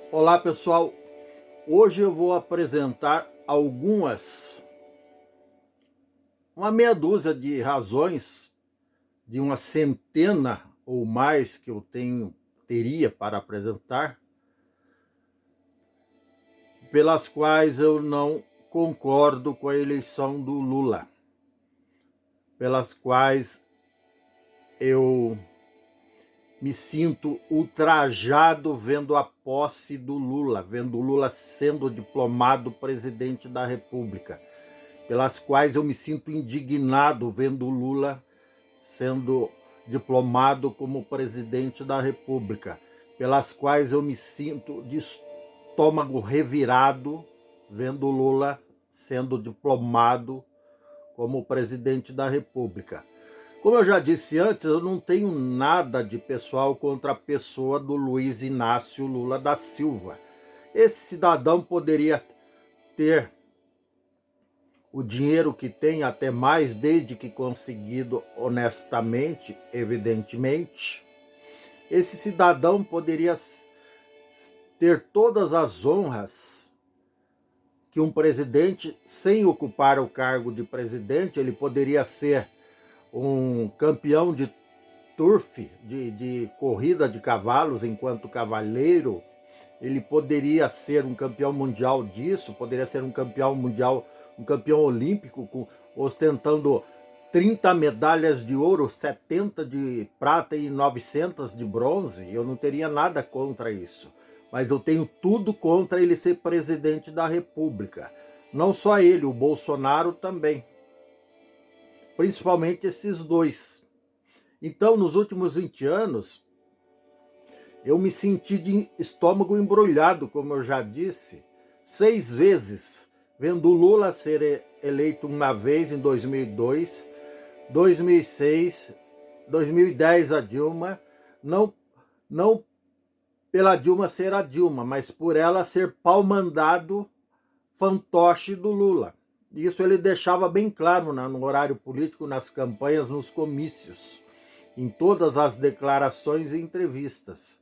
Olá pessoal, hoje eu vou apresentar uma meia dúzia de razões de uma centena ou mais que eu teria para apresentar, pelas quais eu não concordo com a eleição do Lula, pelas quais eu me sinto ultrajado vendo a posse do Lula, vendo o Lula sendo diplomado presidente da República, pelas quais eu me sinto indignado vendo o Lula sendo diplomado como presidente da República, pelas quais eu me sinto de estômago revirado vendo o Lula sendo diplomado como presidente da República. Como eu já disse antes, eu não tenho nada de pessoal contra a pessoa do Luiz Inácio Lula da Silva. Esse cidadão poderia ter o dinheiro que tem, até mais, desde que conseguido honestamente, evidentemente. Esse cidadão poderia ter todas as honras que um presidente, sem ocupar o cargo de presidente, ele poderia ser um campeão de turf, de corrida de cavalos enquanto cavaleiro, ele poderia ser um campeão mundial disso, poderia ser um campeão mundial, um campeão olímpico, ostentando 30 medalhas de ouro, 70 de prata e 900 de bronze. Eu não teria nada contra isso, mas eu tenho tudo contra ele ser presidente da República. Não só ele, o Bolsonaro também, principalmente esses dois. Então, nos últimos 20 anos, eu me senti de estômago embrulhado, como eu já disse, 6 vezes, vendo o Lula ser eleito uma vez em 2002, 2006, 2010 a Dilma, não pela Dilma ser a Dilma, mas por ela ser pau-mandado fantoche do Lula. Isso ele deixava bem claro no horário político, nas campanhas, nos comícios, em todas as declarações e entrevistas.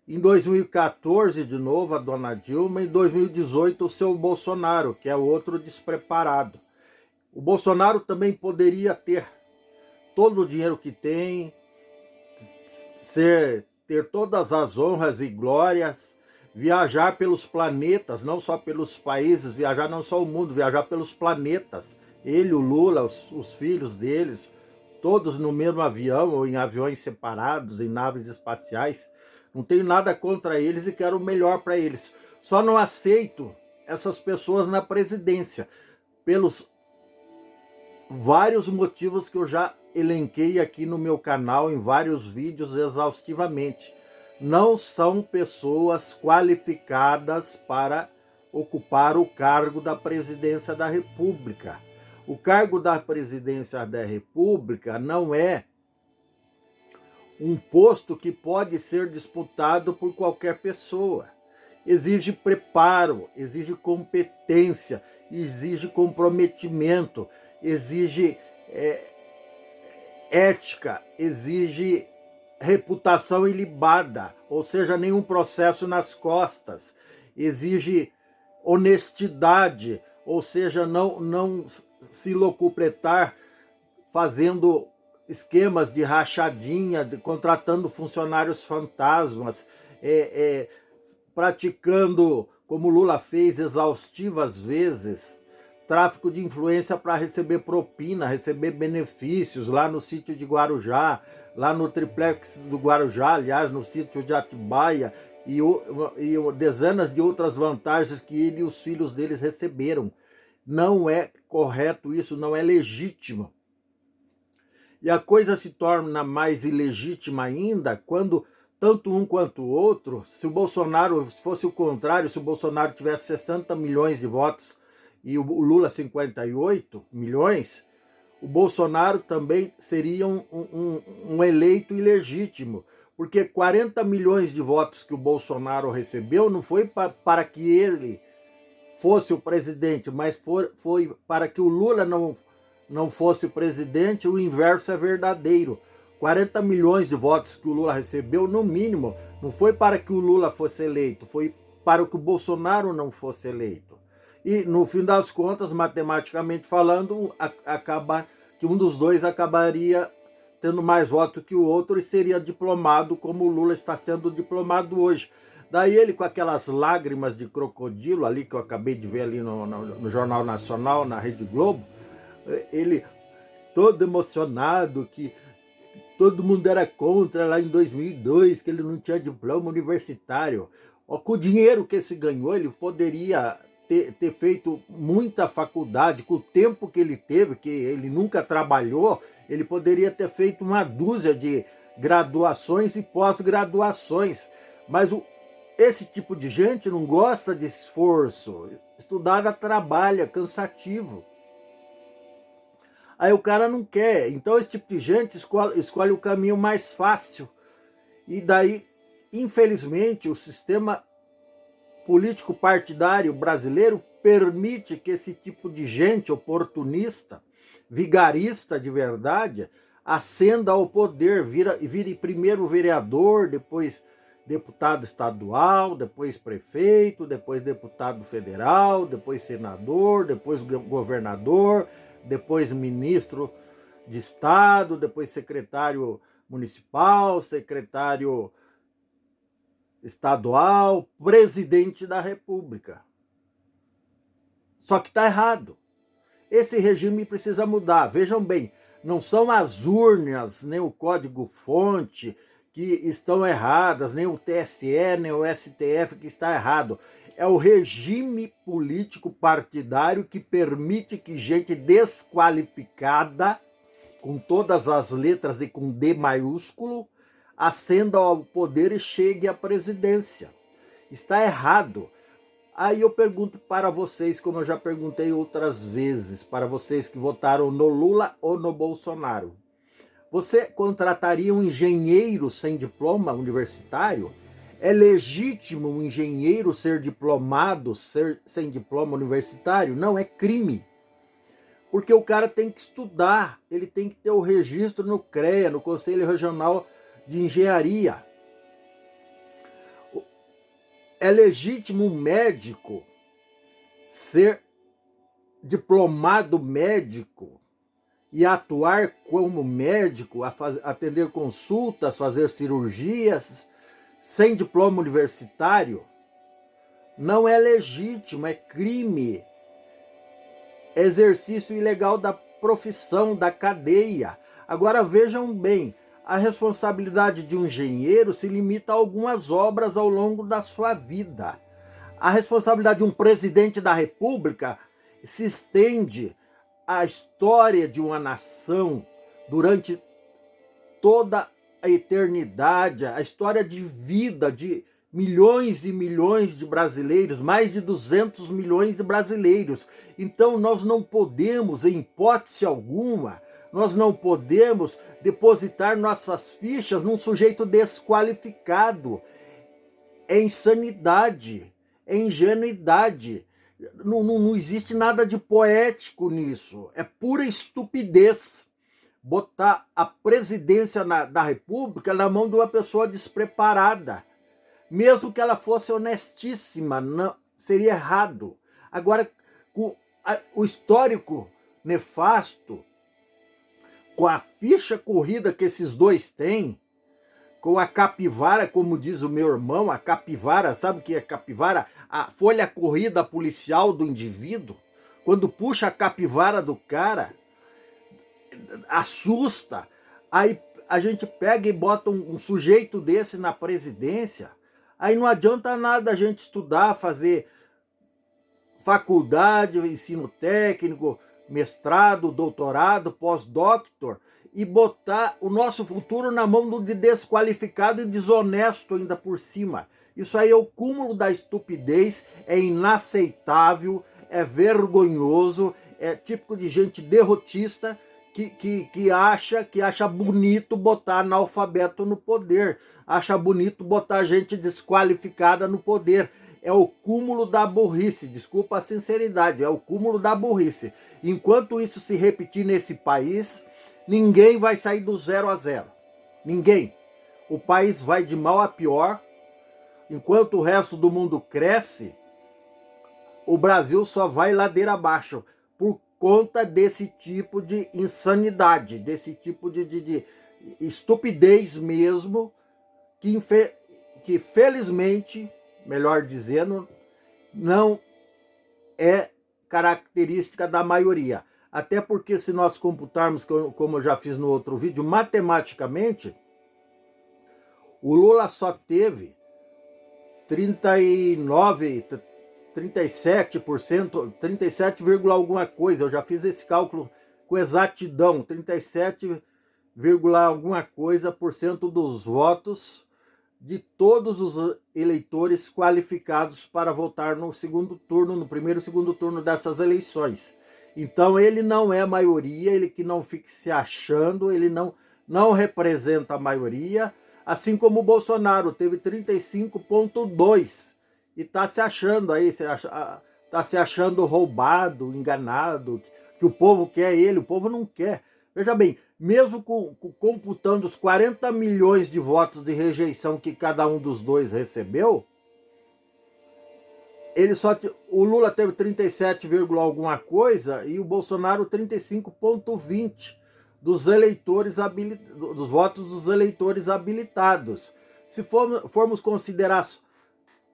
Em 2014, de novo, a dona Dilma. Em 2018, o seu Bolsonaro, que é outro despreparado. O Bolsonaro também poderia ter todo o dinheiro que tem, ter todas as honras e glórias, viajar pelos planetas, não só pelos países, viajar não só o mundo, viajar pelos planetas. Ele, o Lula, os filhos deles, todos no mesmo avião ou em aviões separados, em naves espaciais. Não tenho nada contra eles e quero o melhor para eles. Só não aceito essas pessoas na presidência, pelos vários motivos que eu já elenquei aqui no meu canal, em vários vídeos exaustivamente. Não são pessoas qualificadas para ocupar o cargo da presidência da República. O cargo da presidência da República não é um posto que pode ser disputado por qualquer pessoa. Exige preparo, exige competência, exige comprometimento, exige ética, exige reputação ilibada, ou seja, nenhum processo nas costas, exige honestidade, ou seja, não se locupletar fazendo esquemas de rachadinha, contratando funcionários fantasmas, praticando, como Lula fez exaustivas vezes, tráfico de influência para receber propina, receber benefícios lá no sítio de Guarujá, lá no triplex do Guarujá, aliás, no sítio de Atibaia, e dezenas de outras vantagens que ele e os filhos deles receberam. Não é correto isso, não é legítimo. E a coisa se torna mais ilegítima ainda quando tanto um quanto o outro, se o Bolsonaro fosse o contrário, se o Bolsonaro tivesse 60 milhões de votos e o Lula 58 milhões, o Bolsonaro também seria um eleito ilegítimo, porque 40 milhões de votos que o Bolsonaro recebeu não foi para que ele fosse o presidente, mas foi para que o Lula não fosse presidente. O inverso é verdadeiro. 40 milhões de votos que o Lula recebeu, no mínimo, não foi para que o Lula fosse eleito, foi para que o Bolsonaro não fosse eleito. E, no fim das contas, matematicamente falando, acaba que um dos dois acabaria tendo mais votos que o outro e seria diplomado, como o Lula está sendo diplomado hoje. Daí ele, com aquelas lágrimas de crocodilo ali, que eu acabei de ver ali no Jornal Nacional, na Rede Globo, ele todo emocionado, que todo mundo era contra lá em 2002, que ele não tinha diploma universitário. Com o dinheiro que esse ganhou, ele poderia ter feito muita faculdade, com o tempo que ele teve, que ele nunca trabalhou, ele poderia ter feito uma dúzia de graduações e pós-graduações. Mas esse tipo de gente não gosta de esforço. Estudar dá trabalho, é cansativo. Aí o cara não quer. Então esse tipo de gente escolhe o caminho mais fácil. E daí, infelizmente, o sistema político partidário brasileiro permite que esse tipo de gente oportunista, vigarista de verdade, ascenda ao poder, vire primeiro vereador, depois deputado estadual, depois prefeito, depois deputado federal, depois senador, depois governador, depois ministro de Estado, depois secretário municipal, secretário estadual, presidente da República. Só que está errado. Esse regime precisa mudar. Vejam bem, não são as urnas, nem o código-fonte que estão erradas, nem o TSE, nem o STF que está errado. É o regime político partidário que permite que gente desqualificada, com todas as letras e com D maiúsculo, ascenda ao poder e chegue à presidência. Está errado. Aí eu pergunto para vocês, como eu já perguntei outras vezes, para vocês que votaram no Lula ou no Bolsonaro. Você contrataria um engenheiro sem diploma universitário? É legítimo um engenheiro ser diplomado sem diploma universitário? Não, é crime. Porque o cara tem que estudar, ele tem que ter o registro no CREA, no Conselho Regional de Engenharia. É legítimo um médico ser diplomado médico e atuar como médico, atender consultas, fazer cirurgias, sem diploma universitário? Não é legítimo, é crime. É exercício ilegal da profissão, da cadeia. Agora vejam bem, a responsabilidade de um engenheiro se limita a algumas obras ao longo da sua vida. A responsabilidade de um presidente da República se estende à história de uma nação durante toda a eternidade, a história de vida de milhões e milhões de brasileiros, mais de 200 milhões de brasileiros. Então nós não podemos, em hipótese alguma, nós não podemos depositar nossas fichas num sujeito desqualificado. É insanidade, é ingenuidade. Não existe nada de poético nisso. É pura estupidez botar a presidência da República na mão de uma pessoa despreparada. Mesmo que ela fosse honestíssima, não, seria errado. Agora, com o histórico nefasto, com a ficha corrida que esses dois têm, com a capivara, como diz o meu irmão, a capivara, sabe o que é capivara? A folha corrida policial do indivíduo. Quando puxa a capivara do cara, assusta. Aí a gente pega e bota um sujeito desse na presidência. Aí não adianta nada a gente estudar, fazer faculdade, ensino técnico, mestrado, doutorado, pós-doctor, e botar o nosso futuro na mão de desqualificado e desonesto ainda por cima. Isso aí é o cúmulo da estupidez, é inaceitável, é vergonhoso, é típico de gente derrotista que acha bonito botar analfabeto no poder, acha bonito botar gente desqualificada no poder. É o cúmulo da burrice, desculpa a sinceridade, é o cúmulo da burrice. Enquanto isso se repetir nesse país, ninguém vai sair do 0 a 0. Ninguém. O país vai de mal a pior, enquanto o resto do mundo cresce, o Brasil só vai ladeira abaixo por conta desse tipo de insanidade, desse tipo de estupidez mesmo, que felizmente, melhor dizendo, não é característica da maioria. Até porque se nós computarmos, como eu já fiz no outro vídeo, matematicamente, o Lula só teve 39, 37%, 37, alguma coisa, eu já fiz esse cálculo com exatidão, 37, alguma coisa por cento dos votos de todos os eleitores qualificados para votar no segundo turno, no primeiro e segundo turno dessas eleições. Então ele não é a maioria, ele que não fique se achando, ele não representa a maioria, assim como o Bolsonaro teve 35,2 e está se achando aí, está se achando roubado, enganado, que o povo quer ele, o povo não quer. Veja bem, mesmo computando os 40 milhões de votos de rejeição que cada um dos dois recebeu, o Lula teve 37, alguma coisa e o Bolsonaro 35,20 dos eleitores dos votos dos eleitores habilitados. Se formos considerar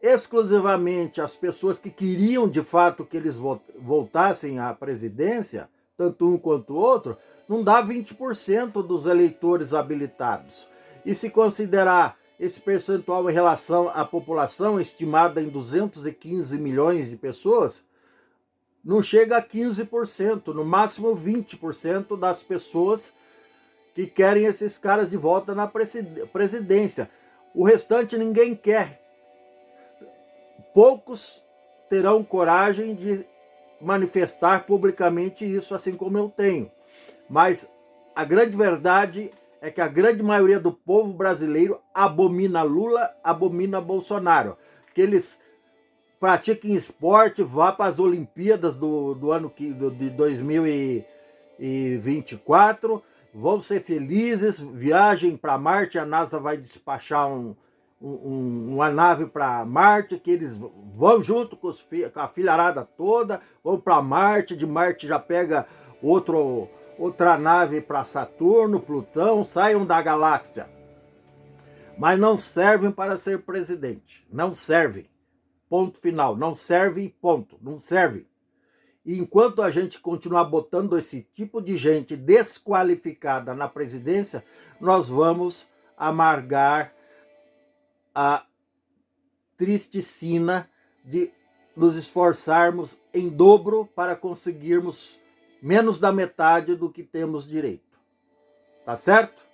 exclusivamente as pessoas que queriam de fato que eles voltassem à presidência, tanto um quanto o outro, não dá 20% dos eleitores habilitados. E se considerar esse percentual em relação à população, estimada em 215 milhões de pessoas, não chega a 15%, no máximo 20% das pessoas que querem esses caras de volta na presidência. O restante ninguém quer. Poucos terão coragem de manifestar publicamente isso, assim como eu tenho. Mas a grande verdade é que a grande maioria do povo brasileiro abomina Lula, abomina Bolsonaro. Que eles pratiquem esporte, vá para as Olimpíadas do ano de 2024, vão ser felizes, viajem para Marte, a NASA vai despachar uma nave para Marte, que eles vão junto com a filharada toda, vão para Marte, de Marte já pega outra nave para Saturno, Plutão, saiam da galáxia. Mas não servem para ser presidente. Não servem. Ponto final. Não serve, ponto. Não serve. E enquanto a gente continuar botando esse tipo de gente desqualificada na presidência, nós vamos amargar a triste sina de nos esforçarmos em dobro para conseguirmos menos da metade do que temos direito. Tá certo?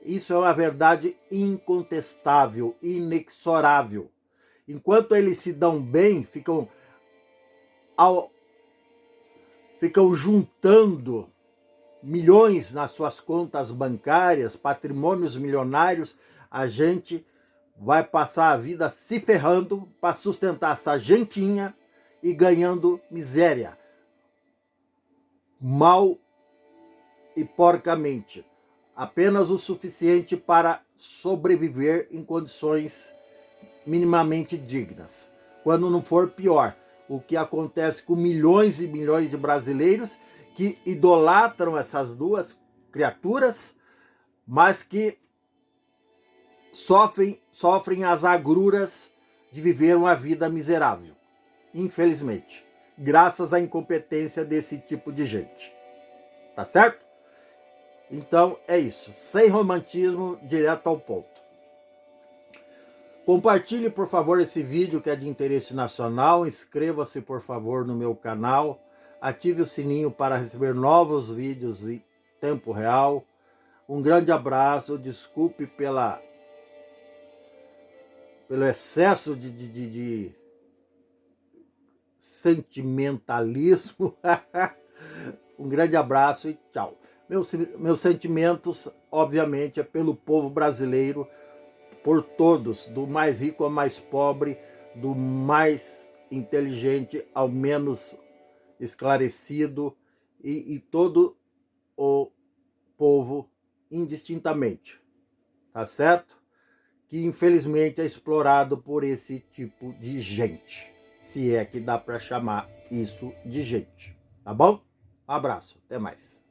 Isso é uma verdade incontestável, inexorável. Enquanto eles se dão bem, ficam juntando milhões nas suas contas bancárias, patrimônios milionários, a gente vai passar a vida se ferrando para sustentar essa gentinha e ganhando miséria. Mal e porcamente. Apenas o suficiente para sobreviver em condições minimamente dignas. Quando não for pior, o que acontece com milhões e milhões de brasileiros que idolatram essas duas criaturas, mas que sofrem as agruras de viver uma vida miserável, infelizmente, graças à incompetência desse tipo de gente. Tá certo? Então é isso, sem romantismo, direto ao ponto. Compartilhe, por favor, esse vídeo que é de interesse nacional, inscreva-se, por favor, no meu canal, ative o sininho para receber novos vídeos em tempo real. Um grande abraço, desculpe pelo excesso de sentimentalismo. Um grande abraço e tchau. Meus sentimentos, obviamente, é pelo povo brasileiro, por todos, do mais rico ao mais pobre, do mais inteligente ao menos esclarecido, e todo o povo indistintamente. Tá certo? que infelizmente é explorado por esse tipo de gente, se é que dá para chamar isso de gente, tá bom? Um abraço, até mais.